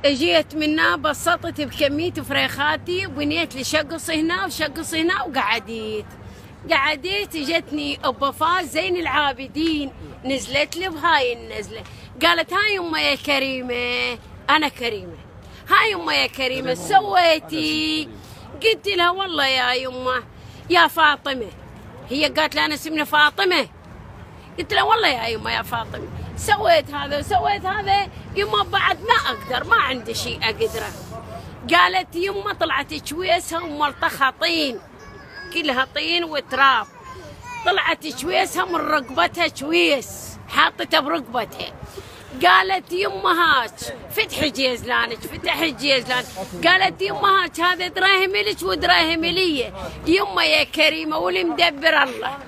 اجيت منها بسطت بكمية فريخاتي وبنيت لي شقص هنا وشقص هنا وقعديت اجتني ابو فاز زين العابدين نزلت لي بهاي النزله قالت هاي يمه يا كريمه. انا كريمه هاي يمه يا كريمه سويتي؟ قلت لها والله يا يمه يا فاطمه. هي قالت لي انا اسمي فاطمه. قلت لها والله يا يمه يا فاطمه سويت هذا وسويت هذا يمه بعد ما اقدر ما عندي شيء اقدره. قالت يمه طلعت شويسها وملطخه طين كلها طين وتراب. طلعت شويسها من رقبتها شويس حاطتها برقبتها. قالت يمه هاك فتح جيزلانك فتح جيزلان. قالت يمه هاك هذا دراهم لك ودراهم لي يمه يا كريمه واللي مدبر الله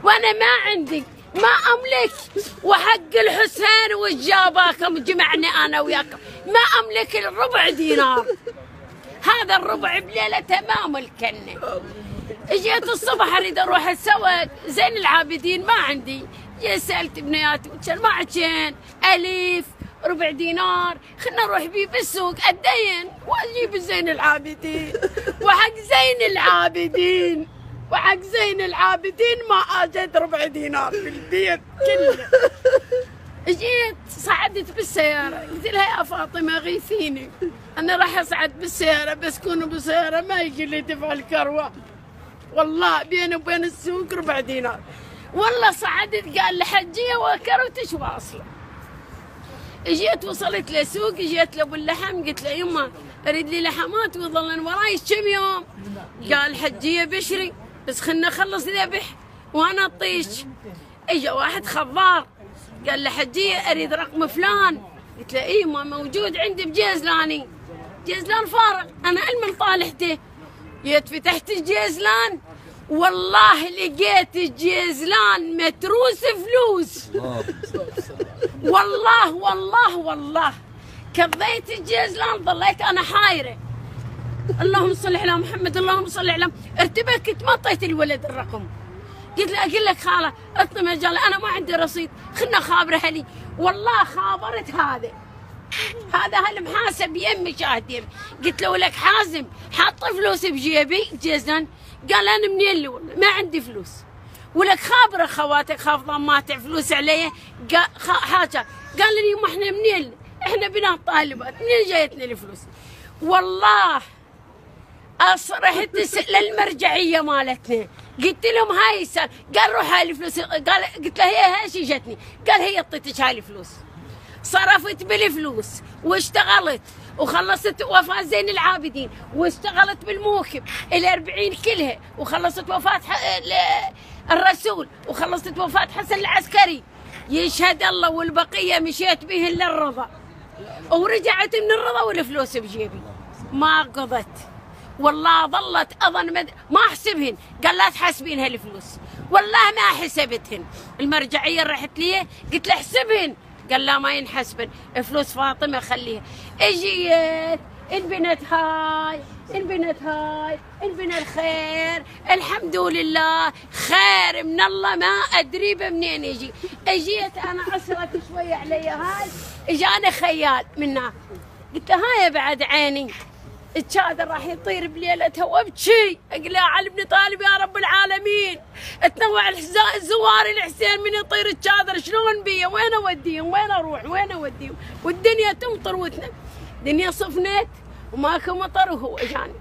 وانا ما عندي ما املك وحق الحسين والجاباكم جمعنا انا وياكم ما املك الربع دينار. هذا الربع بليله تمام الكنه. اجيت الصبح اريد اروح اسوي زين العابدين ما عندي. جيت سالت بنياتي قلت ما عشان الف ربع دينار خلنا نروح بيه بالسوق اتدين واجيب زين العابدين وحق زين العابدين وحق زين العابدين ما اجد ربع دينار في البيت كله. جيت صعدت بالسيارة قلت لها يا فاطمة غيثيني أنا راح أصعد بالسيارة بس كون بالسيارة ما يجي لي دفع الكروة والله بيني وبين السوق ربع دينار. والله صعدت قال لحجية وكروتش واصلة. جيت وصلت لسوق جيت لأبو اللحم قلت له يما أريد لي لحمات وظلن وراي كم يوم. قال حجية بشري بس خلنا نخلص ذبح وأنا أطيش. إجا واحد خضار قال له حجية أريد رقم فلان. قلت له إيه ما موجود عندي بجيزلاني. جيزلان فارغ أنا علم طالحته. جيت فتحت الجيزلان والله لقيت الجيزلان متروس فلوس. والله والله والله كبيت الجيزلان ظليت أنا حايرة. اللهم صل على محمد اللهم صل على ارتبكت ما اعطيت الولد الرقم. قلت له اقول لك خاله اعطني مجال انا ما عندي رصيد خلنا خابره لي. والله خابرت هذا المحاسب يمي شاهد يمي. قلت له ولك حازم حاط فلوس بجيبي جيزان. قال انا منين لي والله ما عندي فلوس. ولك خابره خواتك خاف ضماتع فلوس علي حاجه. قال لي يما احنا منين احنا بنات طالبات منين جايتنا الفلوس. والله رحت للمرجعيه مالتنا قلت لهم هاي السنة. قال روح هاي الفلوس. قلت له هي ايش جتني. قال هي اعطيتك هاي الفلوس. صرفت بالفلوس واشتغلت وخلصت وفاة زين العابدين واشتغلت بالموكب ال40 كلها وخلصت وفاة الرسول وخلصت وفاة حسن العسكري يشهد الله والبقية مشيت بهن للرضا ورجعت من الرضا والفلوس بجيبي ما قضت. والله ظلت اظن ما احسبهن. قال لا تحسبين هالفلوس. والله ما حسبتهن. المرجعيه رحت لي قلت له احسبهن. قال لا ما ينحسبن فلوس فاطمه خليها. اجيت البنت هاي البنت الخير الحمد لله خير من الله ما ادري بمنين يجي. اجيت انا عسرت شويه علي هاي اجاني خيال منها. قلت له هاي بعد عيني الشادر راح يطير بليلتها وابكي اقول له على ابن طالب يا رب العالمين تنوع الزوار الحسين من يطير الشادر شلون بيه وين اوديهم وين اروح وين اوديهم والدنيا تمطر وتنم. دنيا صفنت وماكو مطر وهو اجاني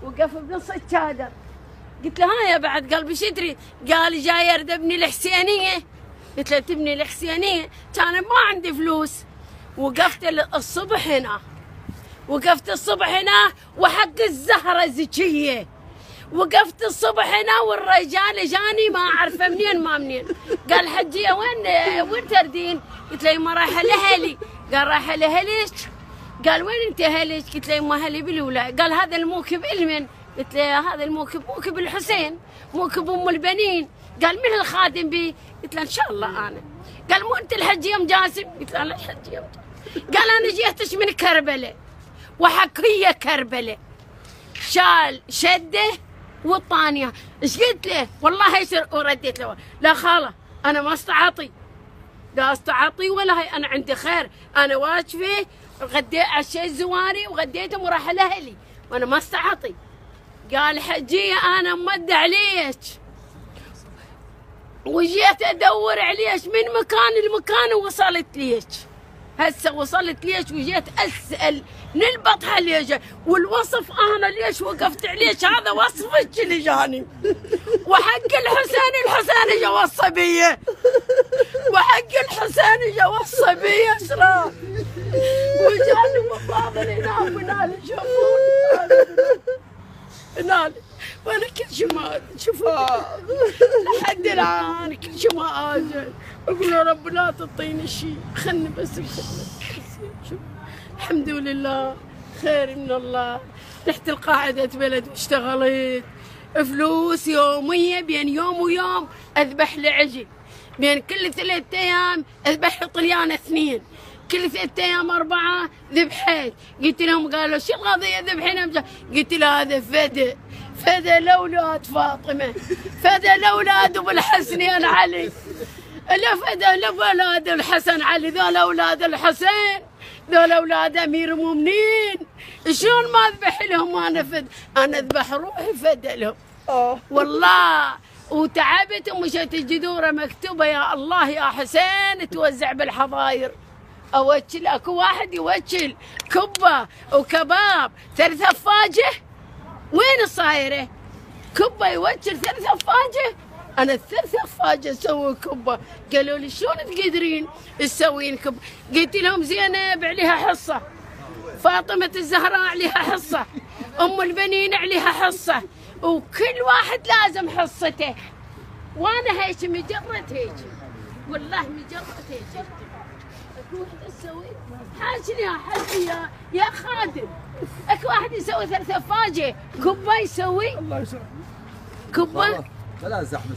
وقف بنص الشادر. قلت له ها يا بعد قلبي شو تريد؟ قال جاي ارد ابني الحسينيه. قلت له تبني الحسينيه؟ كان ما عندي فلوس. وقفت الصبح هنا وحق الزهرة زكية وقفت الصبح هنا والرجال اجاني ما اعرفه منين ما منين. قال حجيه وين تردين؟ قلت له يما رايحه لاهلي. قال رايحه لاهلك؟ قال وين انت اهلك؟ قلت له يما اهلي بالولايه. قال هذا الموكب المن؟ قلت له هذا الموكب موكب الحسين موكب ام البنين. قال من الخادم بي؟ قلت له ان شاء الله انا. قال مو انت الحجيه ام جاسم؟ قلت له انا الحجيه ام جاسم. قال انا جيتش من كربلاء وحكيه كربلاء شال شده والطانيه. ايش قلت له؟ والله يصير ورديت له لا خاله انا ما استعاطي لا استعطي ولا هي، انا عندي خير، انا واقفه غديت عشيت زواري وغديتهم وراح لاهلي وانا ما استعطي. قال حجيه انا مودع عليك وجيت ادور عليك من مكان لمكان ووصلت ليك. هسه وصلت ليش وجيت اسال من البطحه ليش والوصف انا ليش وقفت عليك، هذا وصفك اللي جاني. وحق الحسين اجا وصى بيه، وحق الحسين اجا وصى بيه اسرار. وجاني مفاضل هنا ونال يشوفون نال وانا كل شيء ما شوفوا لحد الان كل شيء ما اجي اقول يا رب لا تعطيني شيء، خلني بس شوف الحمد لله خير من الله. رحت القاعدة بلد واشتغلت فلوس يومية، بين يوم ويوم اذبح لي عجل، بين كل 3 ايام اذبح لي طليانة 2، كل 3 ايام 4 ذبحت. قلت لهم قالوا شو القضية ذبحنا؟ قلت له هذا فدى لاولاد فاطمه، فدى لاولاد ابو الحسنين علي، لا فدى لاولاد الحسن علي، ذول اولاد الحسين، ذول اولاد امير المؤمنين، شلون ما اذبح لهم انا فد؟ انا اذبح روحي فدى لهم. والله وتعبت ومشيت الجذوره مكتوبه يا الله يا حسين توزع بالحظاير. اوكل اكو واحد يوكل كبه وكباب 3 افاجه، وين صايره؟ كبه يوكل 3 افاجه، انا 3 افاجه اسوي كبه. قالوا لي شلون تقدرين تسوين كبه؟ قلت لهم زينب عليها حصه، فاطمه الزهراء عليها حصه، ام البنين عليها حصه، وكل واحد لازم حصته. وانا هيك مجرد هيك، والله مجرد هيك. اكو وحده تسوي حاجني يا حجي يا خادم، اكو واحد يسوي 3 افاجه كبه، يسوي الله يسلمك كبه بلا زحمه.